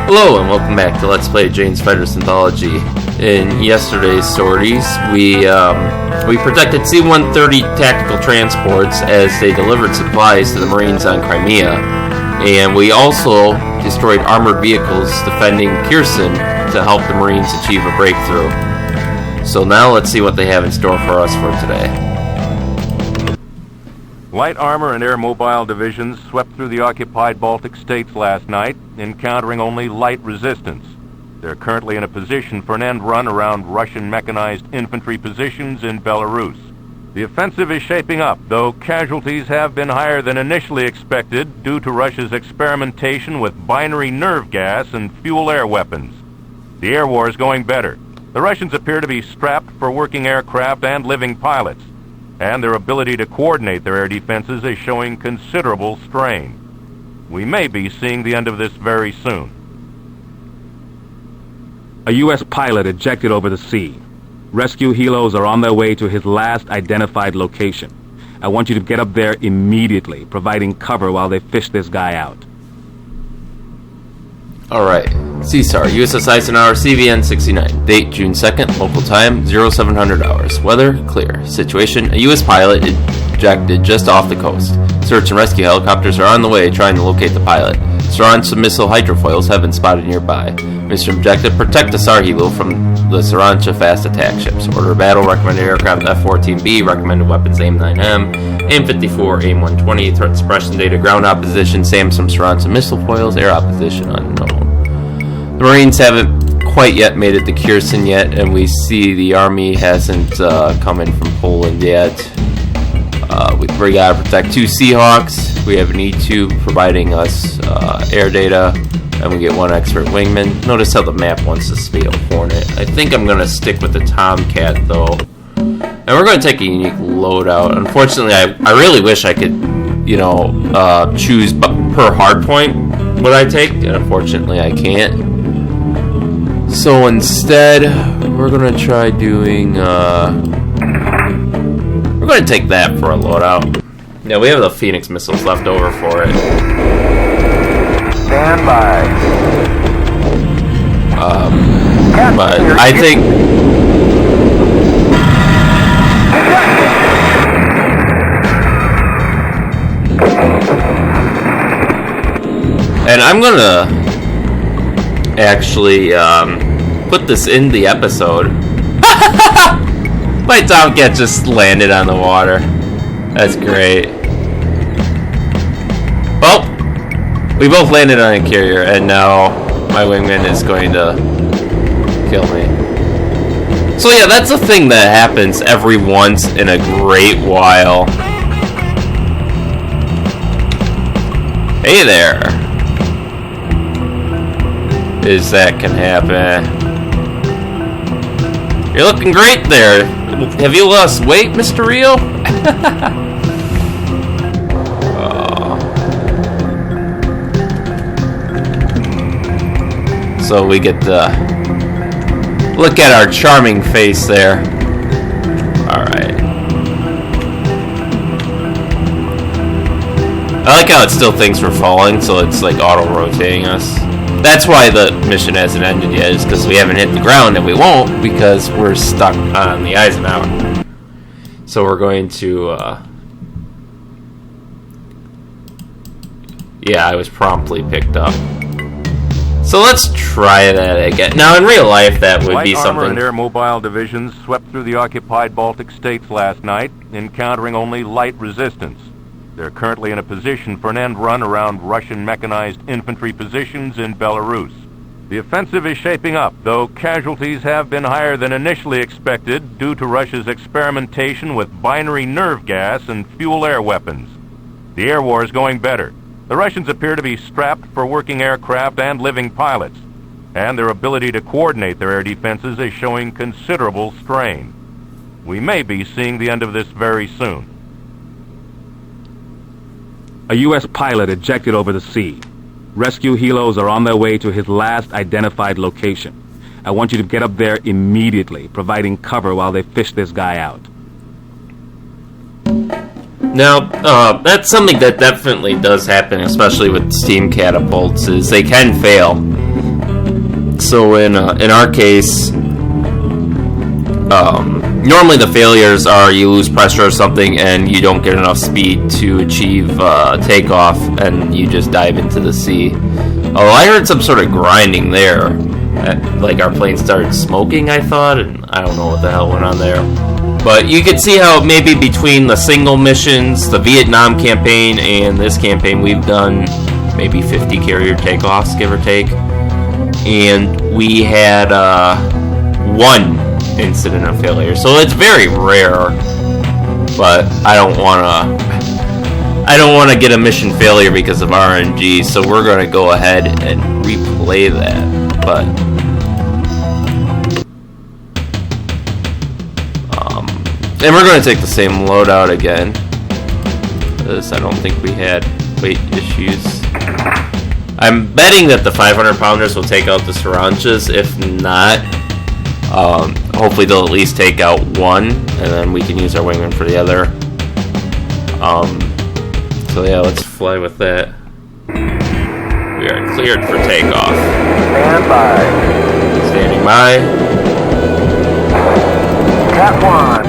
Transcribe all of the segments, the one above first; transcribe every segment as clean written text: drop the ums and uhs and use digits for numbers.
Hello and welcome back to Let's Play Jane's Fighter's Anthology. In yesterday's stories, we protected C-130 tactical transports as they delivered supplies to the Marines on Crimea, and we also destroyed armored vehicles defending Kherson to help the Marines achieve a breakthrough. So now let's see what they have in store for us for today. Light armor and air mobile divisions swept through the occupied Baltic states last night, encountering only light resistance. They're currently in a position for an end run around Russian mechanized infantry positions in Belarus. The offensive is shaping up, though casualties have been higher than initially expected due to Russia's experimentation with binary nerve gas and fuel-air weapons. The air war is going better. The Russians appear to be strapped for working aircraft and living pilots, and their ability to coordinate their air defenses is showing considerable strain. We may be seeing the end of this very soon. A U.S. pilot ejected over the sea. Rescue helos are on their way to his last identified location. I want you to get up there immediately, providing cover while they fish this guy out. Alright, CSAR, USS Eisenhower, CVN 69. Date, June 2nd, local time, 0700 hours. Weather, clear. Situation, a U.S. pilot ejected just off the coast. Search and rescue helicopters are on the way trying to locate the pilot. Sarancha missile hydrofoils have been spotted nearby. Mission objective, protect the SAR helo from the Sarancha fast attack ships. Order of battle, recommended aircraft F-14B, recommended weapons AIM-9M, AIM-54, AIM-120, threat suppression data, ground opposition, SAMSUM Sarancha missile foils, air opposition unknown. The Marines haven't quite yet made it to Kherson yet, and we see the Army hasn't come in from Poland yet. We gotta protect 2 Seahawks. We have an E-2 providing us air data, and we get 1 expert wingman. Notice how the map wants us to be a Hornet. I think I'm gonna stick with the Tomcat though, and we're gonna take a unique loadout. Unfortunately, I really wish I could, choose per hardpoint what I take, and unfortunately I can't. So instead, we're gonna try doing, we're gonna take that for a loadout. Yeah, we have the Phoenix missiles left over for it. Stand by. But I think... And I'm gonna actually put this in the episode. My Tomcat just landed on the water. That's great. Well, we both landed on a carrier, and now my wingman is going to kill me. So yeah, that's a thing that happens every once in a great while. Hey there. That can happen. You're looking great there. Have you lost weight, Mr. Rio? Oh. So we get to look at our charming face there. Alright. I like how it still thinks we're falling, so it's like auto-rotating us. That's why the mission hasn't ended yet, is because we haven't hit the ground, and we won't because we're stuck on the Eisenhower. So we're going to, yeah, I was promptly picked up. So let's try that again. Now, in real life, that would be something... Light armor and air mobile divisions swept through the occupied Baltic states last night, encountering only light resistance. They're currently in a position for an end run around Russian mechanized infantry positions in Belarus. The offensive is shaping up, though casualties have been higher than initially expected due to Russia's experimentation with binary nerve gas and fuel-air weapons. The air war is going better. The Russians appear to be strapped for working aircraft and living pilots, and their ability to coordinate their air defenses is showing considerable strain. We may be seeing the end of this very soon. A U.S. pilot ejected over the sea. Rescue helos are on their way to his last identified location. I want you to get up there immediately, providing cover while they fish this guy out. Now, that's something that definitely does happen, especially with steam catapults, is they can fail. So in our case, normally the failures are you lose pressure or something and you don't get enough speed to achieve takeoff and you just dive into the sea. Oh, I heard some sort of grinding there. Like our plane started smoking, I thought, and I don't know what the hell went on there. But you can see how maybe between the single missions, the Vietnam campaign, and this campaign, we've done maybe 50 carrier takeoffs, give or take. And we had one incident of failure. So it's very rare, but I don't want to get a mission failure because of RNG, so we're going to go ahead and replay that. But and we're going to take the same loadout again. This, I don't think we had weight issues. I'm betting that the 500-pounders will take out the Saranchas. If not, hopefully they'll at least take out one, and then we can use our wingman for the other. So yeah, let's fly with that. We are cleared for takeoff. Stand by. Standing by. Cat 1.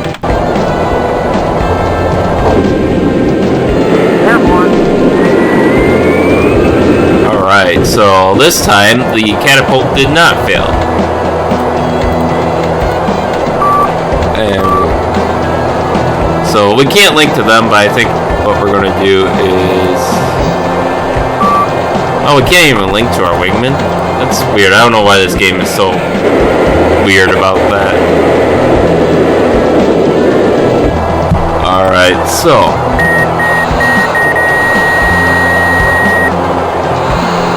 Cat 1. Alright, so this time the catapult did not fail. And so we can't link to them, but I think what we're going to do is... Oh, we can't even link to our wingman? That's weird. I don't know why this game is so weird about that. Alright, so...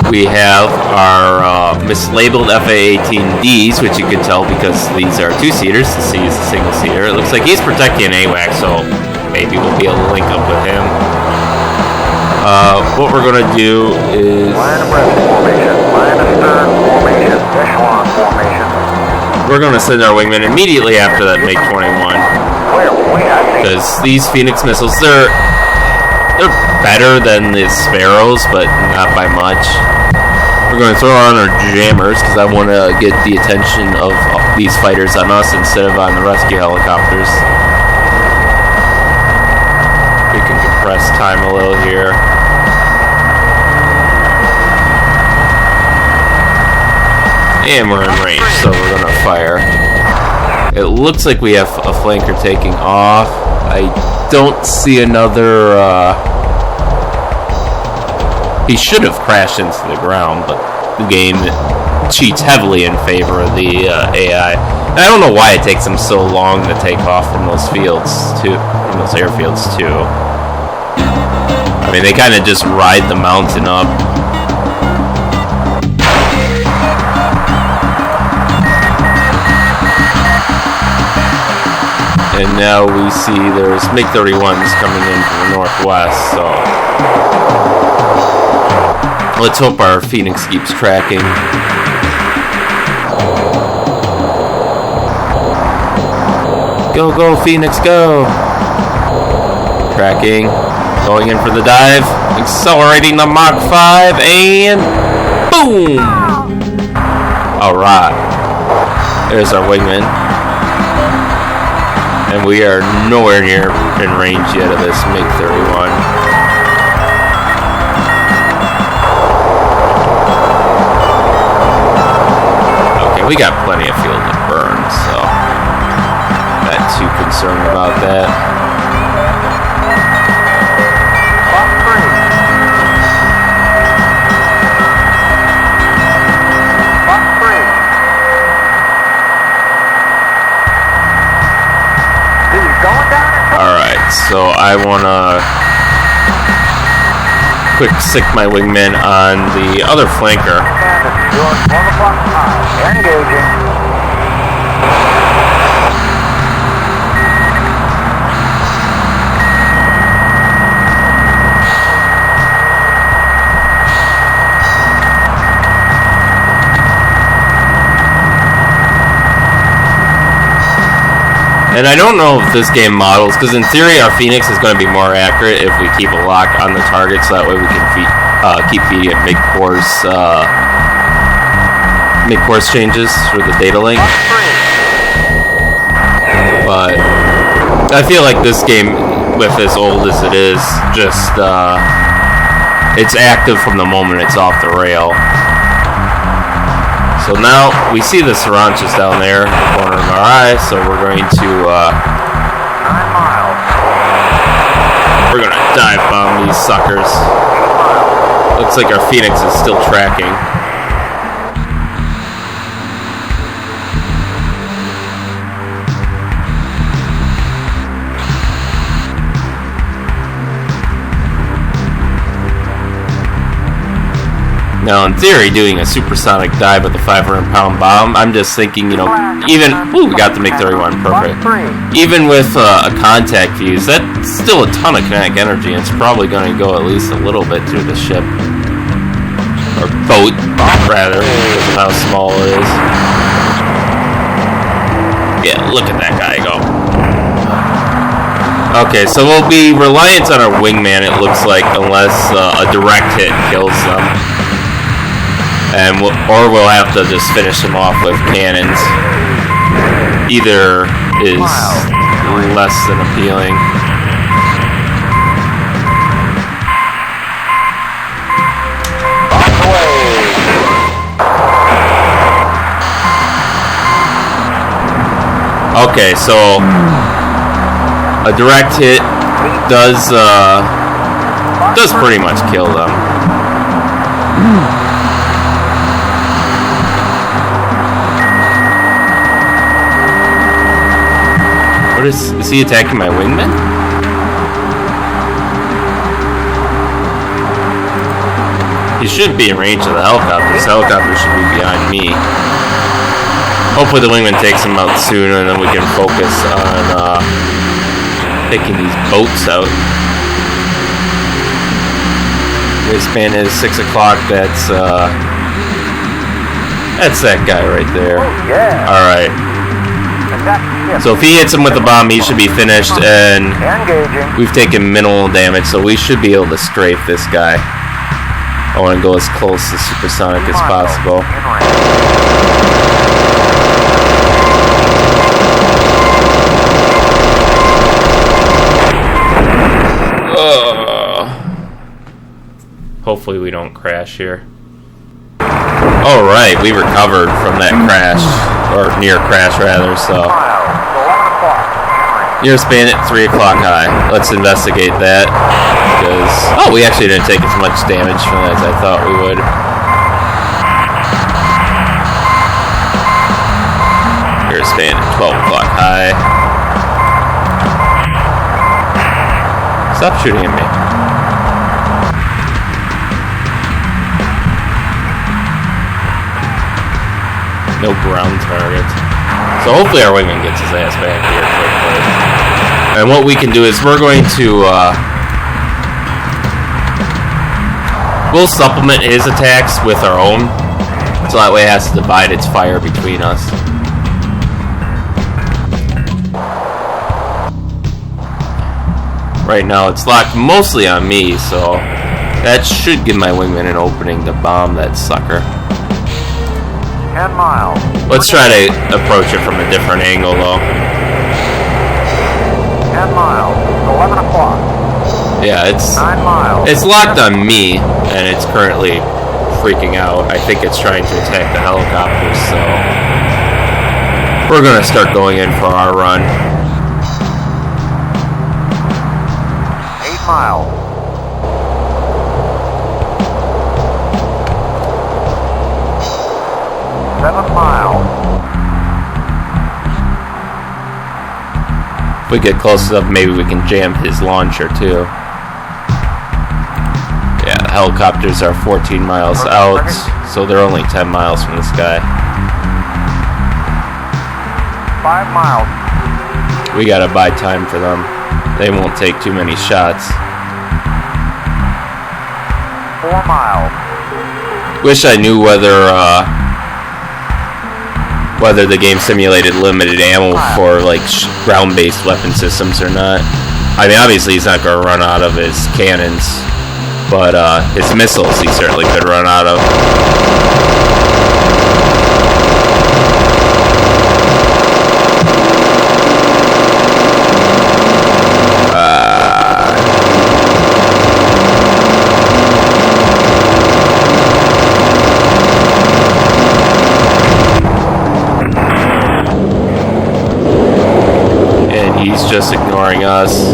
we have our mislabeled FA-18Ds, which you can tell because these are two-seaters. The C is a single-seater. It looks like he's protecting an AWAC, so maybe we'll be able to link up with him. What we're going to do is... Line abreast formation. Line astern formation. Echelon formation. we're going to send our wingman immediately after that MiG-21. Because these Phoenix missiles, they're better than the Sparrows, but not by much. We're going to throw on our jammers because I want to get the attention of these fighters on us instead of on the rescue helicopters. We can compress time a little here. And we're in range, so we're going to fire. It looks like we have a flanker taking off. I don't see another... He should have crashed into the ground, but the game cheats heavily in favor of the AI. And I don't know why it takes them so long to take off from those fields, too, from those airfields, too. I mean, they kind of just ride the mountain up. And now we see there's MiG-31s coming in from the northwest, so... Let's hope our Phoenix keeps tracking. Go, go, Phoenix, go! Tracking. Going in for the dive. Accelerating the Mach 5, and... boom! Alright. There's our wingman. And we are nowhere near in range yet of this MiG-31. We got plenty of fuel to burn, so not too concerned about that. Alright, so I want to quick sick my wingman on the other flanker. Engaging. And I don't know if this game models, because in theory our Phoenix is going to be more accurate if we keep a lock on the target, so that way we can keep feeding it MiG cores make course changes for the data link. But I feel like this game, with as old as it is, just it's active from the moment it's off the rail. So now we see the Saranchas down there in the corner of our eye, so we're going to 9 miles. we're gonna dive bomb these suckers. Looks like our Phoenix is still tracking. Now, in theory, doing a supersonic dive with a 500-pound bomb, I'm just thinking, you know, even... Ooh, we got the MiG-31, perfect. Even with a contact fuse, that's still a ton of kinetic energy, and it's probably going to go at least a little bit through the ship. Or boat, rather, because of how small it is. Yeah, look at that guy go. Okay, so we'll be reliant on our wingman, it looks like, unless a direct hit kills them. And or we'll have to just finish them off with cannons. Either is less than appealing. Okay, so a direct hit does pretty much kill them. What is he attacking my wingman? He shouldn't be in range of the helicopter. This helicopter should be behind me. Hopefully the wingman takes him out soon, and then we can focus on taking these boats out. Wingspan is 6 o'clock. That's that guy right there. All right. So if he hits him with the bomb, he should be finished, and we've taken minimal damage, so we should be able to strafe this guy. I want to go as close to supersonic as possible. Hopefully we don't crash here. Alright, we recovered from that crash, or near crash rather, so. Nearest span at 3 o'clock high. Let's investigate that, because, oh, we actually didn't take as much damage from that as I thought we would. Nearest span at 12 o'clock high. Stop shooting at me. No ground targets. So hopefully our wingman gets his ass back here quickly. And what we can do is we're going to we'll supplement his attacks with our own, so that way it has to divide its fire between us. Right now it's locked mostly on me, so that should give my wingman an opening to bomb that sucker. 10 miles. Let's try to approach it from a different angle, though. 10 miles. 11 o'clock. Yeah, 9 miles. it's locked on me, and it's currently freaking out. I think it's trying to attack the helicopters, so we're gonna start going in for our run. 8 miles. 7 miles. If we get close enough, maybe we can jam his launcher too. Yeah, the helicopters are 14 miles out, so they're only 10 miles from this guy. 5 miles. We gotta buy time for them. They won't take too many shots. 4 miles. Wish I knew whether the game simulated limited ammo for like ground-based weapon systems or not. I mean, obviously he's not going to run out of his cannons but his missiles he certainly could run out of. He's just ignoring us.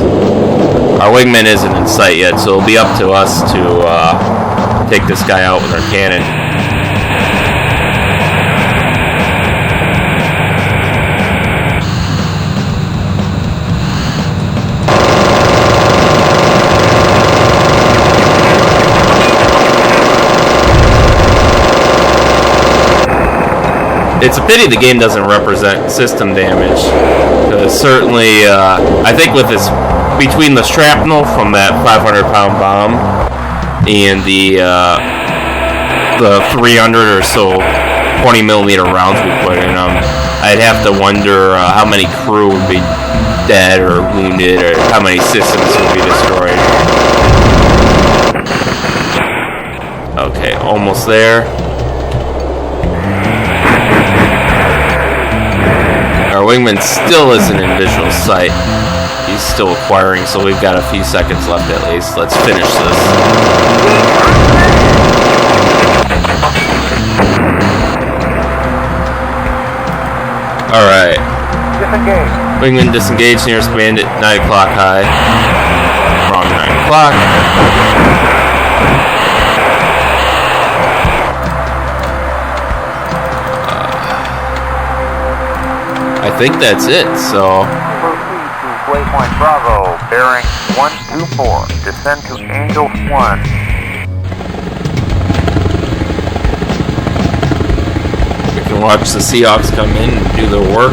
Our wingman isn't in sight yet, so it'll be up to us to take this guy out with our cannon. It's a pity the game doesn't represent system damage. Certainly, I think with this, between the shrapnel from that 500-pound bomb and the 300 or so 20-millimeter rounds we put in them, I'd have to wonder how many crew would be dead or wounded, or how many systems would be destroyed. Okay, almost there. Our wingman still isn't in visual sight. He's still acquiring, so we've got a few seconds left at least. Let's finish this. Alright. Disengage. Wingman disengaged, nearest command at 9 o'clock high. Wrong 9 o'clock. I think that's it, so... Proceed to waypoint Bravo, bearing 124. Descend to Angel 1. We can watch the Seahawks come in and do their work.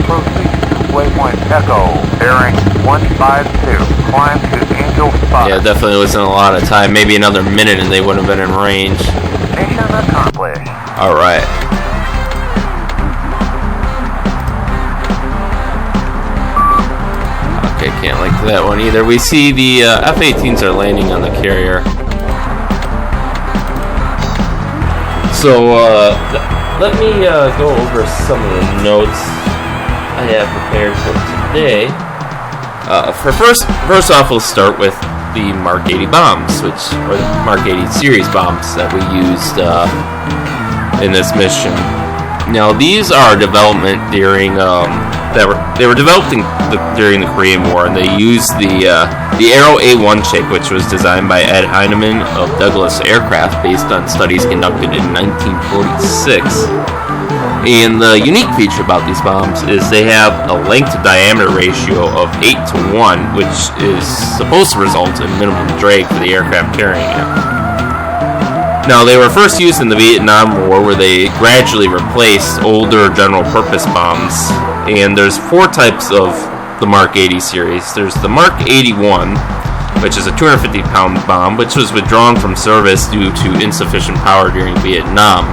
Proceed to waypoint Echo, bearing 152. Climb to Angel 5. Yeah, definitely wasn't a lot of time. Maybe another minute and they would have been in range. Mission accomplished. Alright. Okay, can't link to that one either. We see the F-18s are landing on the carrier. So, let me go over some of the notes I have prepared for today. First off, we'll start with the Mark 80 bombs, or the Mark 80 series bombs that we used in this mission. Now, these are development during they were developed during the Korean War, and they used the Arrow A1 shape, which was designed by Ed Heinemann of Douglas Aircraft, based on studies conducted in 1946. And the unique feature about these bombs is they have a length to diameter ratio of 8 to 1, which is supposed to result in minimum drag for the aircraft carrying it. Now, they were first used in the Vietnam War, where they gradually replaced older general-purpose bombs. And there's 4 types of the Mark 80 series. There's the Mark 81, which is a 250-pound bomb, which was withdrawn from service due to insufficient power during Vietnam.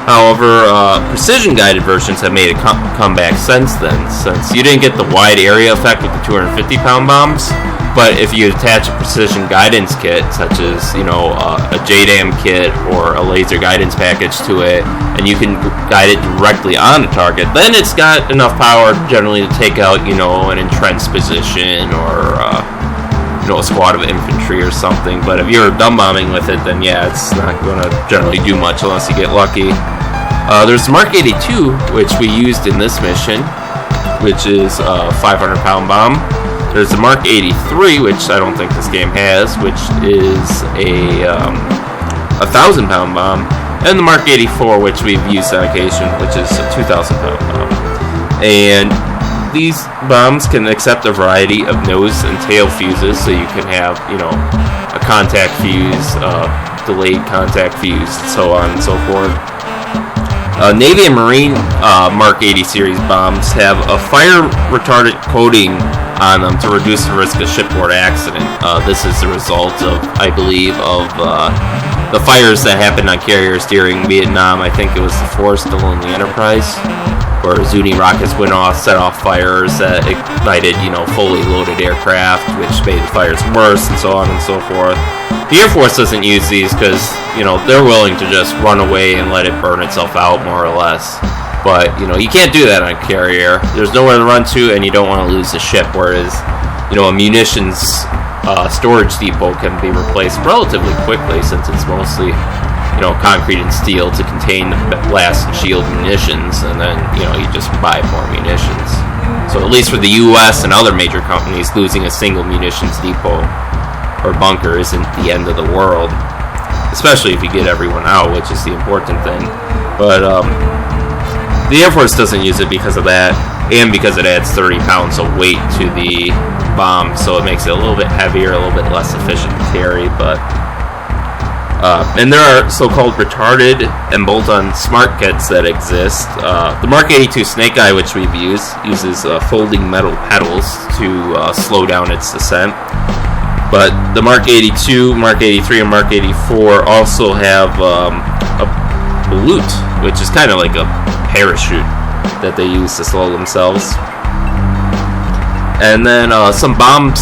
However, precision-guided versions have made a comeback since then, since you didn't get the wide area effect with the 250-pound bombs. But if you attach a precision guidance kit, such as, a JDAM kit or a laser guidance package to it, and you can guide it directly on the target, then it's got enough power generally to take out, an entrenched position or, a squad of infantry or something. But if you're dumb bombing with it, then yeah, it's not going to generally do much unless you get lucky. There's the Mark 82, which we used in this mission, which is a 500-pound bomb. There's the Mark 83, which I don't think this game has, which is a 1,000-pound bomb, and the Mark 84, which we've used on occasion, which is a 2,000-pound bomb. And these bombs can accept a variety of nose and tail fuses, so you can have, a contact fuse, delayed contact fuse, so on and so forth. Navy and Marine Mark 80 series bombs have a fire-retardant coating on them to reduce the risk of shipboard accident. This is the result of, I believe, of the fires that happened on carriers during Vietnam. I think it was the Forrest, the Lonely Enterprise, where Zuni rockets went off, set off fires that ignited, fully loaded aircraft, which made the fires worse, and so on and so forth. The Air Force doesn't use these because, they're willing to just run away and let it burn itself out, more or less. But, you can't do that on a carrier. There's nowhere to run to, and you don't want to lose the ship, whereas, a munitions storage depot can be replaced relatively quickly, since it's mostly concrete and steel to contain the blast and shield munitions, and then, you just buy more munitions. So at least for the U.S. and other major companies, losing a single munitions depot or bunker isn't the end of the world, especially if you get everyone out, which is the important thing. But the Air Force doesn't use it because of that, and because it adds 30 pounds of weight to the bomb, so it makes it a little bit heavier, a little bit less efficient to carry, but and there are so-called retarded and bolt-on smart kits that exist. The Mark 82 Snake Eye, which we've used, uses folding metal pedals to slow down its descent. But the Mark 82, Mark 83, and Mark 84 also have a balloon, which is kind of like a parachute that they use to slow themselves. And then some bombs,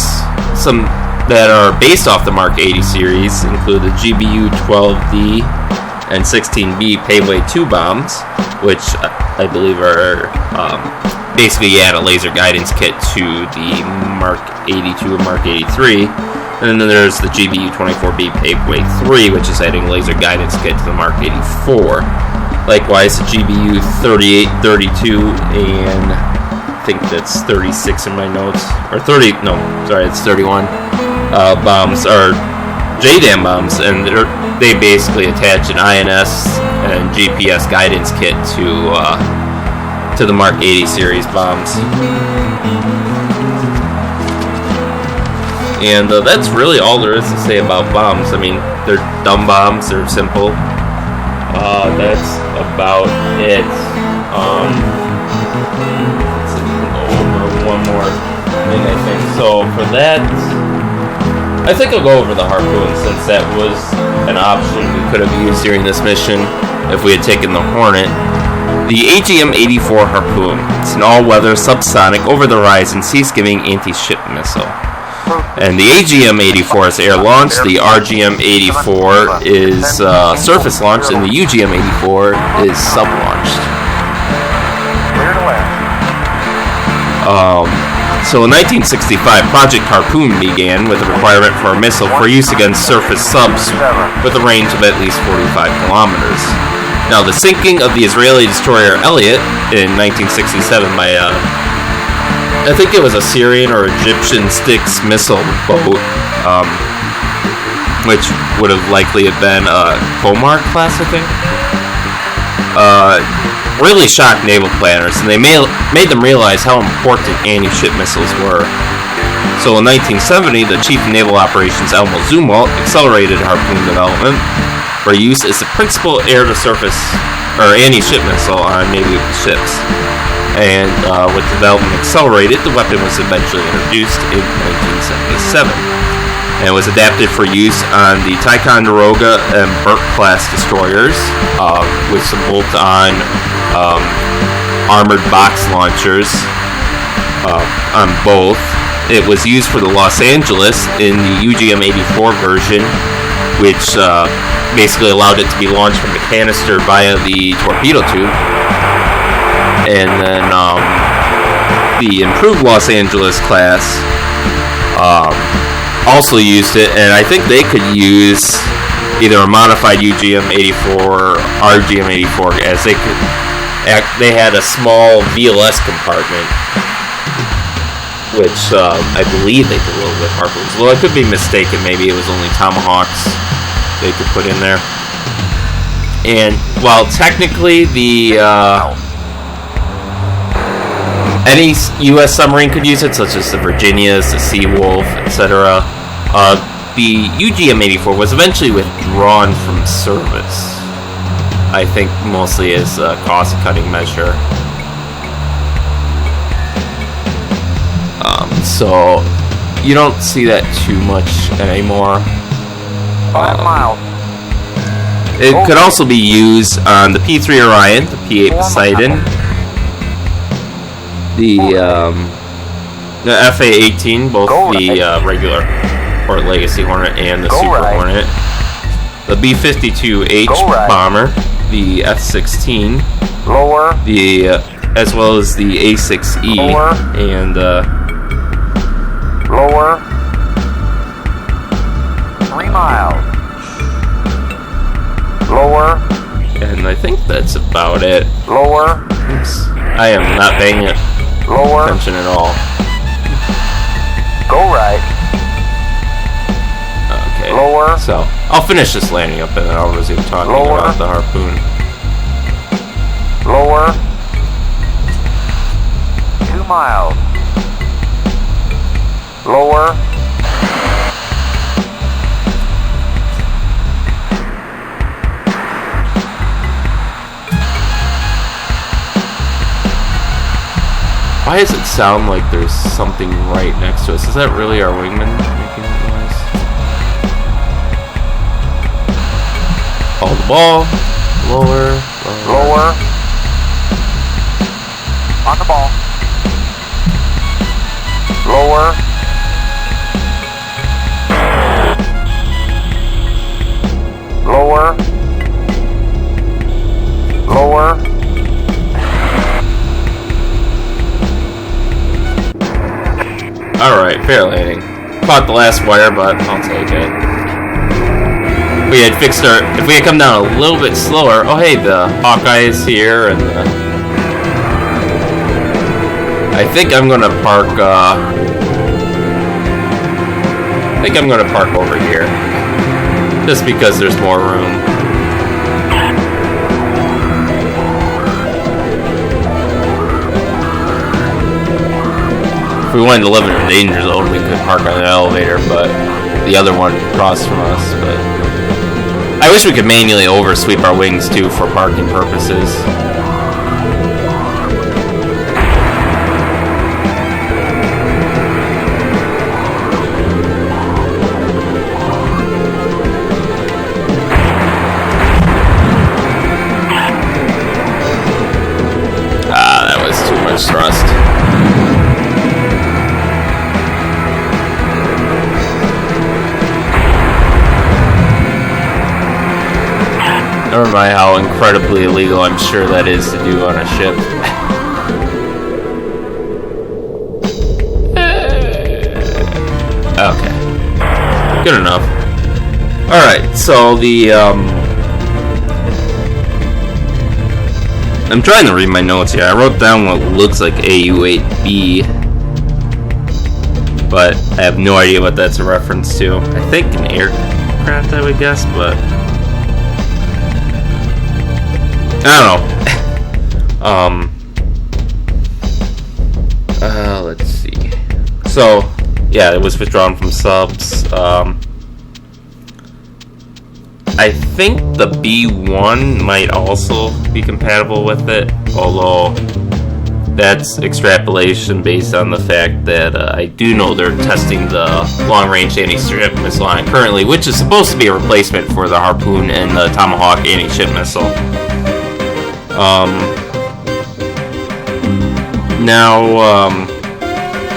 that are based off the Mark 80 series include the GBU-12D and 16B Paveway 2 bombs, which I believe are basically you add a laser guidance kit to the Mark 82 and Mark 83. And then there's the GBU-24B Paveway 3, which is adding a laser guidance kit to the Mark 84. Likewise, the GBU-38, 32, and I think that's 36 in my notes, or 30, no, sorry, it's 31. Bombs are JDAM bombs, and they basically attach an INS and GPS guidance kit to the Mark 80 series bombs. And that's really all there is to say about bombs. I mean, they're dumb bombs, they're simple. That's about it. Let's go over one more thing, I think. So for that, I think I'll go over the Harpoon, since that was an option we could have used during this mission if we had taken the Hornet. The AGM-84 Harpoon. It's an all-weather, subsonic, over-the-horizon, cease-giving anti-ship missile. And the AGM-84 is air-launched, the RGM-84 is surface-launched, and the UGM-84 is sub-launched. So in 1965, Project Harpoon began with a requirement for a missile for use against surface subs with a range of at least 45 kilometers. Now, the sinking of the Israeli destroyer Elliott in 1967 by I think it was a Syrian or Egyptian Styx missile boat, which would have likely have been a Komar class, I think. Really shocked naval planners, and they made them realize how important anti-ship missiles were. So in 1970, the Chief of Naval Operations Elmo Zumwalt accelerated Harpoon development for use as the principal air-to-surface or anti-ship missile on Navy ships. And with development accelerated, the weapon was eventually introduced in 1977. And it was adapted for use on the Ticonderoga and Burke class destroyers with some bolt-on armored box launchers on both. It was used for the Los Angeles in the UGM-84 version, which basically allowed it to be launched from the canister via the torpedo tube. And then the improved Los Angeles class also used it, and I think they could use either a modified UGM-84 or RGM-84, as they had a small VLS compartment, which I believe they could load with Harpoons. Well, I could be mistaken. Maybe it was only Tomahawks they could put in there. And while technically any U.S. submarine could use it, such as the Virginias, the Seawolf, etc., the UGM-84 was eventually withdrawn from service. I think mostly as a cost-cutting measure. So you don't see that too much anymore. 5 miles. It could also be used on the P-3 Orion, the P-8 Poseidon, the FA-18, both the regular or Legacy Hornet and the Super Hornet, the B-52H bomber, the F-16, Lower. the as well as the A-6E, and Lower. 3 miles. Lower. and I think that's about it. Lower. Oops. I am not paying Lower. attention at all. Go right. Okay. Lower. So I'll finish this landing up and then I'll resume talking Lower. about the harpoon. Lower. 2 miles. Lower. Why does it sound like there's something right next to us? Is that really our wingman making that noise? Hold the ball. Lower. Lower. On the ball. Lower. Lower. Lower. Alright, fair landing. Caught the last wire, but I'll take it. We had fixed our... If we had come down a little bit slower... Oh, hey, the Hawkeye is here, and I think I'm gonna park, I think I'm gonna park over here. Just because there's more room. If we wanted to live in a danger zone, we could park on an elevator, but the other one across from us, but... I wish we could manually oversweep our wings, too, for parking purposes. Ah, that was too much thrust. Never mind how incredibly illegal I'm sure that is to do on a ship. Okay. Good enough. Alright, so the, I'm trying to read my notes here. I wrote down what looks like AU-8B, but I have no idea what that's a reference to. I think an aircraft, I would guess, but... I don't know. Let's see. So, yeah, it was withdrawn from subs. I think the B1 might also be compatible with it, although that's extrapolation based on the fact that I do know they're testing the long-range anti-ship missile on it currently, which is supposed to be a replacement for the Harpoon and the Tomahawk anti-ship missile.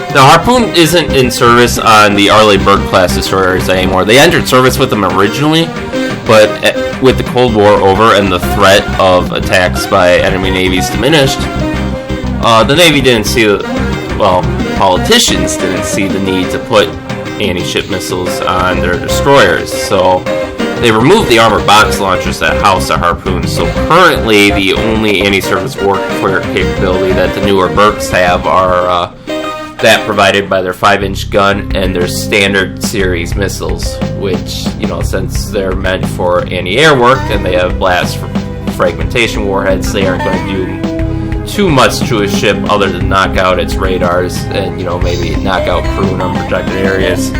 The Harpoon isn't in service on the Arleigh Burke-class destroyers anymore. They entered service with them originally, but with the Cold War over and the threat of attacks by enemy navies diminished, the Navy didn't see, politicians didn't see the need to put anti-ship missiles on their destroyers, so they removed the armored box launchers that house the Harpoons. So currently, the only anti-surface warfare capability that the newer Burkes have are that provided by their 5-inch gun and their standard series missiles, which, since they're meant for anti-air work and they have blast fragmentation warheads, they aren't going to do too much to a ship other than knock out its radars and, maybe knock out crew in unprotected areas.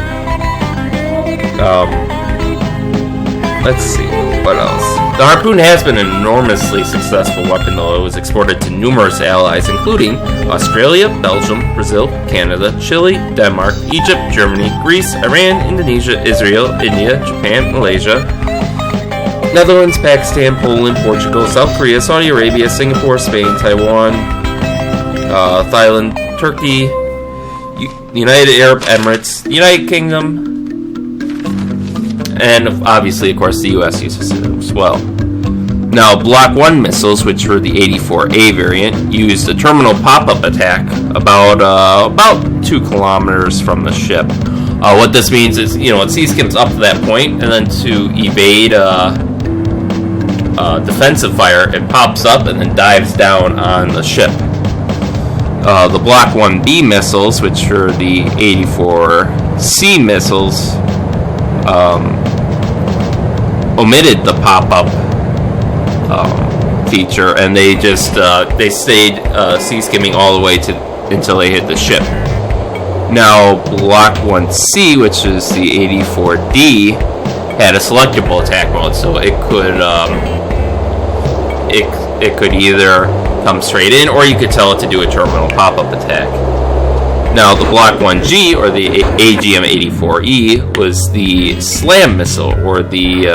Let's see, what else? The Harpoon has been an enormously successful weapon, though it was exported to numerous allies, including Australia, Belgium, Brazil, Canada, Chile, Denmark, Egypt, Germany, Greece, Iran, Indonesia, Israel, India, Japan, Malaysia, Netherlands, Pakistan, Poland, Portugal, South Korea, Saudi Arabia, Singapore, Spain, Taiwan, Thailand, Turkey, United Arab Emirates, United Kingdom, and obviously, of course, the U.S. uses it as well. Now, Block 1 missiles, which were the 84A variant, used a terminal pop-up attack about 2 kilometers from the ship. What this means is, it sea skims up to that point, and then to evade defensive fire, it pops up and then dives down on the ship. The Block 1B missiles, which are the 84C missiles, omitted the pop-up feature, and they just they stayed sea skimming all the way until they hit the ship. Now, Block 1C, which is the 84D, had a selectable attack mode, so it could either come straight in, or you could tell it to do a terminal pop-up attack. Now, the Block 1G, or the AGM-84E, was the SLAM missile, or the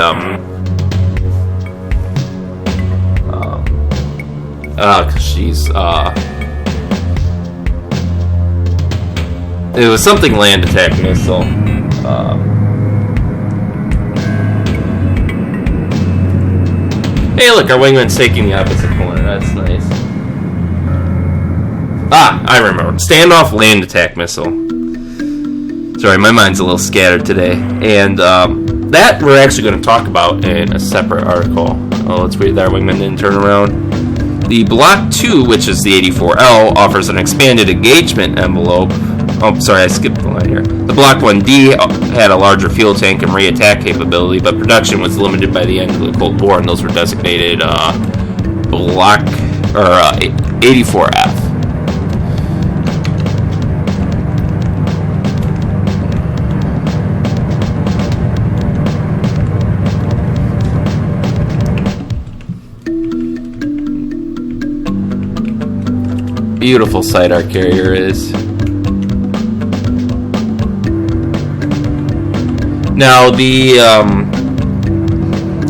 it was something land attack missile. Hey, look, our wingman's taking the opposite corner. That's nice. I remember. Standoff land attack missile. Sorry, my mind's a little scattered today. And that we're actually going to talk about in a separate article. Oh, let's wait that our wingman didn't turn around. The Block 2, which is the 84L, offers an expanded engagement envelope. Oh, sorry, I skipped the line here. The Block 1D had a larger fuel tank and re-attack capability, but production was limited by the end of the Cold War, and those were designated Block 84F. Beautiful sidearm carrier is. Now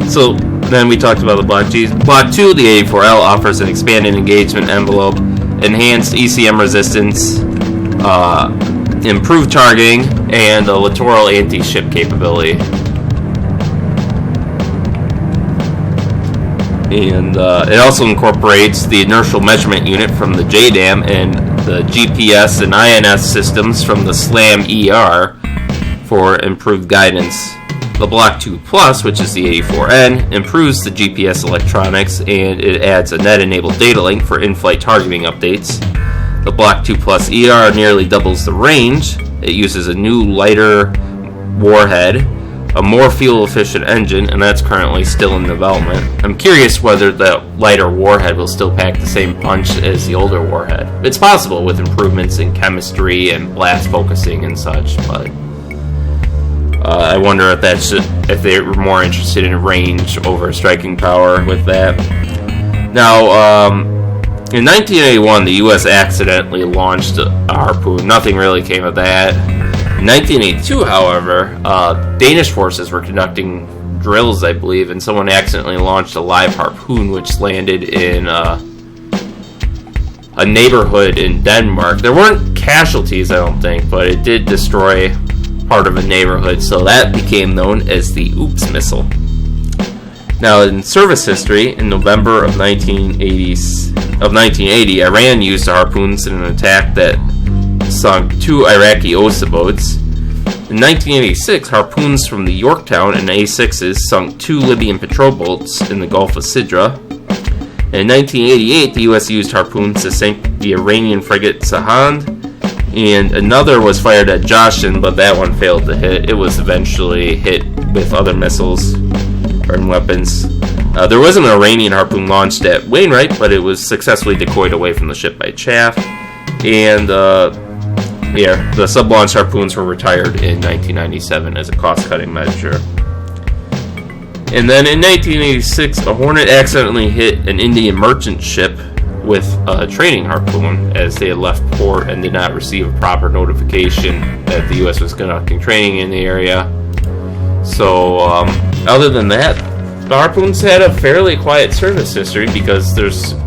so then we talked about the Block G. Block 2, the 84L, offers an expanded engagement envelope, enhanced ECM resistance, improved targeting, and a littoral anti-ship capability. And it also incorporates the inertial measurement unit from the JDAM and the GPS and INS systems from the SLAM ER for improved guidance. The Block 2 Plus, which is the 84N, improves the GPS electronics, and it adds a net-enabled data link for in-flight targeting updates. The Block 2 Plus ER nearly doubles the range. It uses a new, lighter warhead, a more fuel-efficient engine, and that's currently still in development. I'm curious whether the lighter warhead will still pack the same punch as the older warhead. It's possible with improvements in chemistry and blast focusing and such, but I wonder if they were more interested in range over striking power with that. Now, in 1981, the U.S. accidentally launched a Harpoon. Nothing really came of that. In 1982, however, Danish forces were conducting drills, I believe, and someone accidentally launched a live Harpoon, which landed in a neighborhood in Denmark. There weren't casualties, I don't think, but it did destroy part of a neighborhood, so that became known as the Oops missile. Now, in service history, in November of 1980, Iran used Harpoons in an attack that sunk 2 Iraqi Osa boats. In 1986, Harpoons from the Yorktown and A6s sunk 2 Libyan patrol boats in the Gulf of Sidra. In 1988, the U.S. used Harpoons to sink the Iranian frigate Sahand, and another was fired at Joshin, but that one failed to hit. It was eventually hit with other missiles and weapons. There was an Iranian Harpoon launched at Wainwright, but it was successfully decoyed away from the ship by chaff. And the sub-launch Harpoons were retired in 1997 as a cost-cutting measure. And then in 1986, a Hornet accidentally hit an Indian merchant ship with a training Harpoon as they had left port and did not receive a proper notification that the U.S. was conducting training in the area. So, other than that, the Harpoon's had a fairly quiet service history because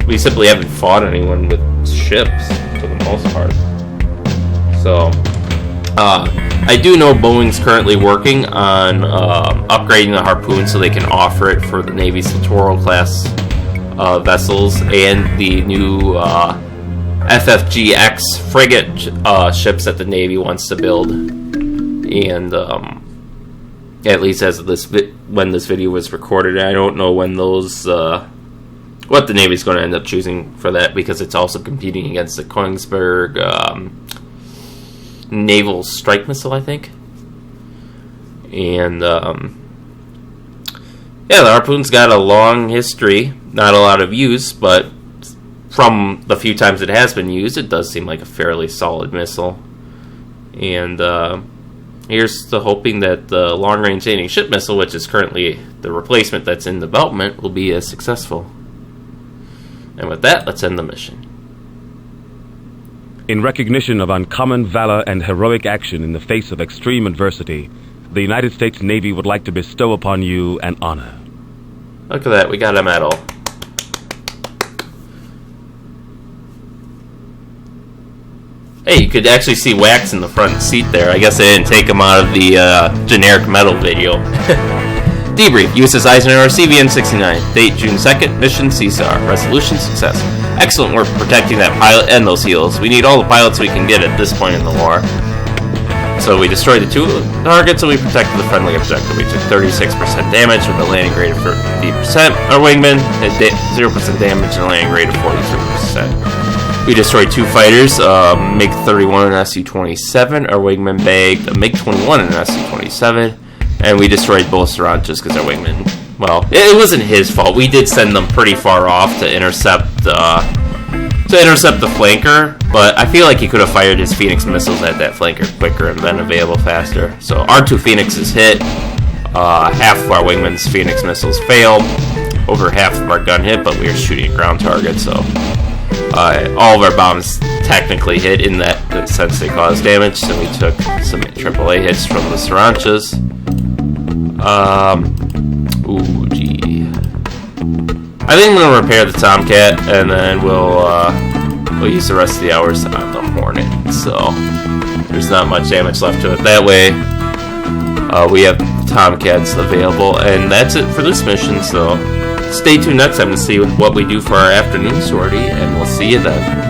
we simply haven't fought anyone with ships for the most part. So, I do know Boeing's currently working on upgrading the Harpoon so they can offer it for the Navy's Littoral class vessels and the new FFGX frigate ships that the Navy wants to build. And at least as of when this video was recorded, I don't know when those what the Navy's going to end up choosing for that, because it's also competing against the Koenigsberg naval strike missile, I think. And yeah, the Harpoon's got a long history, not a lot of use, but from the few times it has been used, it does seem like a fairly solid missile. And here's to hoping that the long-range anti-ship missile, which is currently the replacement that's in development, will be as successful. And with that, let's end the mission. In recognition of uncommon valor and heroic action in the face of extreme adversity, the United States Navy would like to bestow upon you an honor. Look at that, we got a medal. Hey, you could actually see wax in the front seat there. I guess they didn't take them out of the generic medal video. Debrief, USS Eisenhower, CVN-69. Date, June 2nd, mission CSAR. Resolution, success. Excellent work protecting that pilot and those heels. We need all the pilots we can get at this point in the war. So we destroyed the 2 targets and we protected the friendly objective. We took 36% damage with a landing grade of 50%. Our wingman had 0% damage and a landing grade of 43%. We destroyed 2 fighters, MiG-31 and Su-27. Our wingman bagged a MiG-21 and an Su-27. And we destroyed both Saranchas because our wingman, well, it wasn't his fault. We did send them pretty far off to intercept the flanker, but I feel like he could have fired his Phoenix missiles at that flanker quicker and been available faster. So our 2 Phoenixes hit, half of our wingman's Phoenix missiles failed, over half of our gun hit, but we were shooting at ground targets, so all of our bombs technically hit in that sense they caused damage, so we took some AAA hits from the Saranchas. Ooh, gee. I think I'm gonna repair the Tomcat, and then we'll use the rest of the hours on the Hornet. So there's not much damage left to it. That way, we have Tomcats available, and that's it for this mission. So stay tuned next time to see what we do for our afternoon sortie, and we'll see you then.